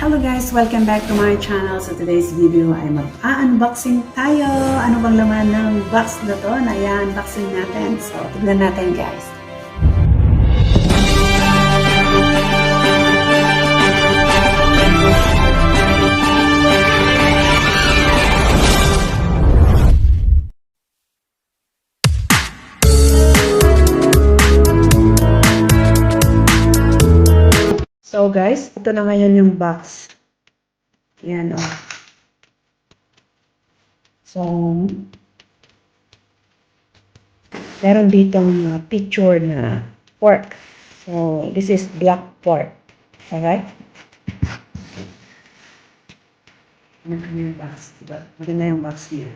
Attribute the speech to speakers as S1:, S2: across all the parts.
S1: Hello guys! Welcome back to my channel. So today's video ay mag-unboxing tayo. Ano bang laman ng box na to na i-unboxing natin? So tignan natin guys. So guys, ito na ngayon yung box. Yan o. So, meron ditong picture na pork. So, this is black pork. Alright? Maganda yung box, diba? Maganda yung box niya.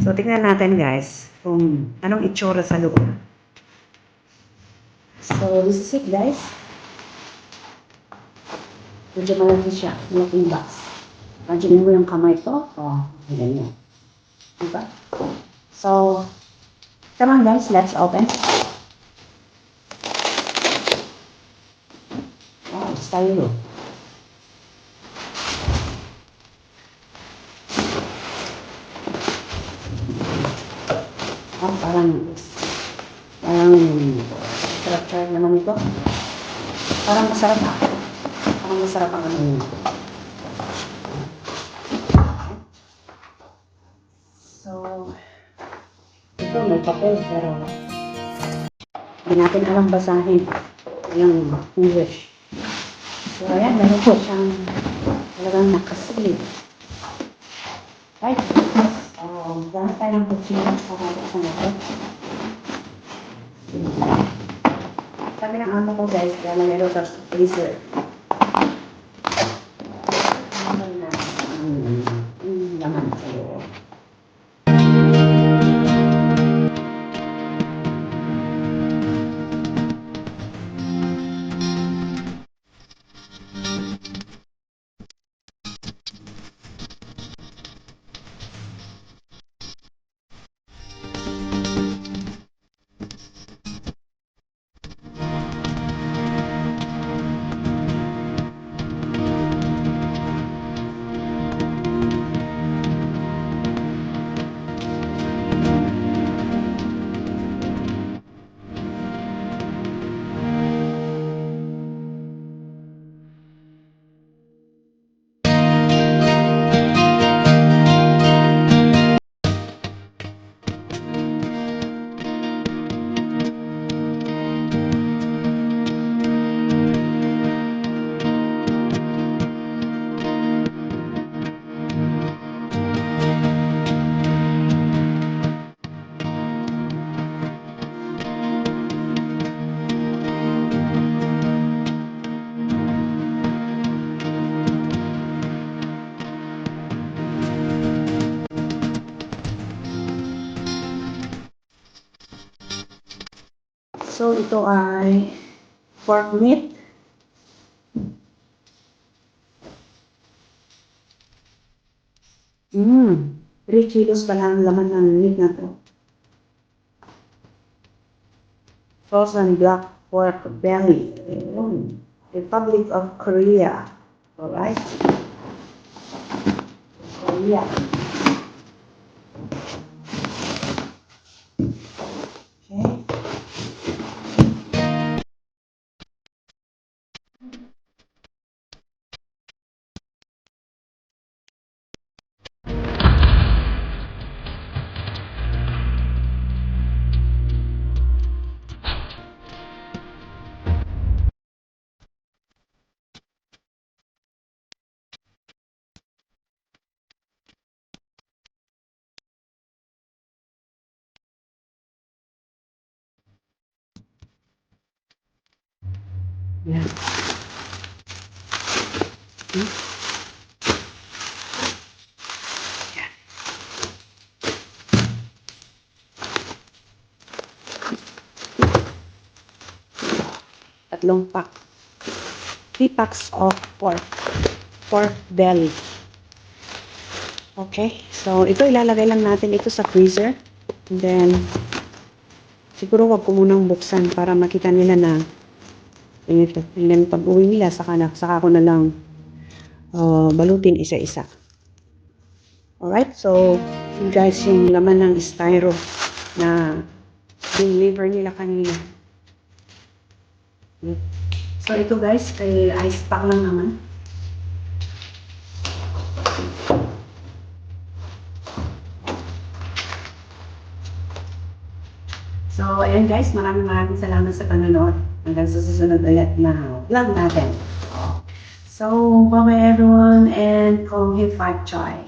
S1: So, tingnan natin guys kung anong itsura sa loob. So, this is it guys. Medyo malaki siya. Malaking box. Imagine mo yung kamay ko. Oh, ganyan. Diba? So, come on guys, let's open. Oh, it's stylo. Oh, parang structure naman ito. Parang masarap ang ano yun. So, ito may papel pero hindi natin alam basahin yung English. So, ayan, meron po siyang talagang nakasilid. Right? So, gamit tayo ng kutsina para buksan natin. Sabi ng amo ko guys, kaya meron sa freezer. Laman sa loob. So, ito ay pork meat. 3 kilos pa lang laman ng meat na to. Frozen black pork belly. Republic of Korea. Alright? Korea. Okay. Yan. Yan. Tatlong pack. 3 packs of pork belly. Okay, so ito ilalagay lang natin ito sa freezer. And then, siguro wag ko munang buksan para makita nila na and then pag uwi nila, saka ko na lang balutin isa-isa. Alright, so yun guys yung laman ng styro na deliver nila kanina. So ito guys, kay ice pack lang naman. So ayan guys, maraming salamat sa panonood. Hanggang sa susunod ulit na vlog natin. So bye bye everyone and Kong Hip Five Chai.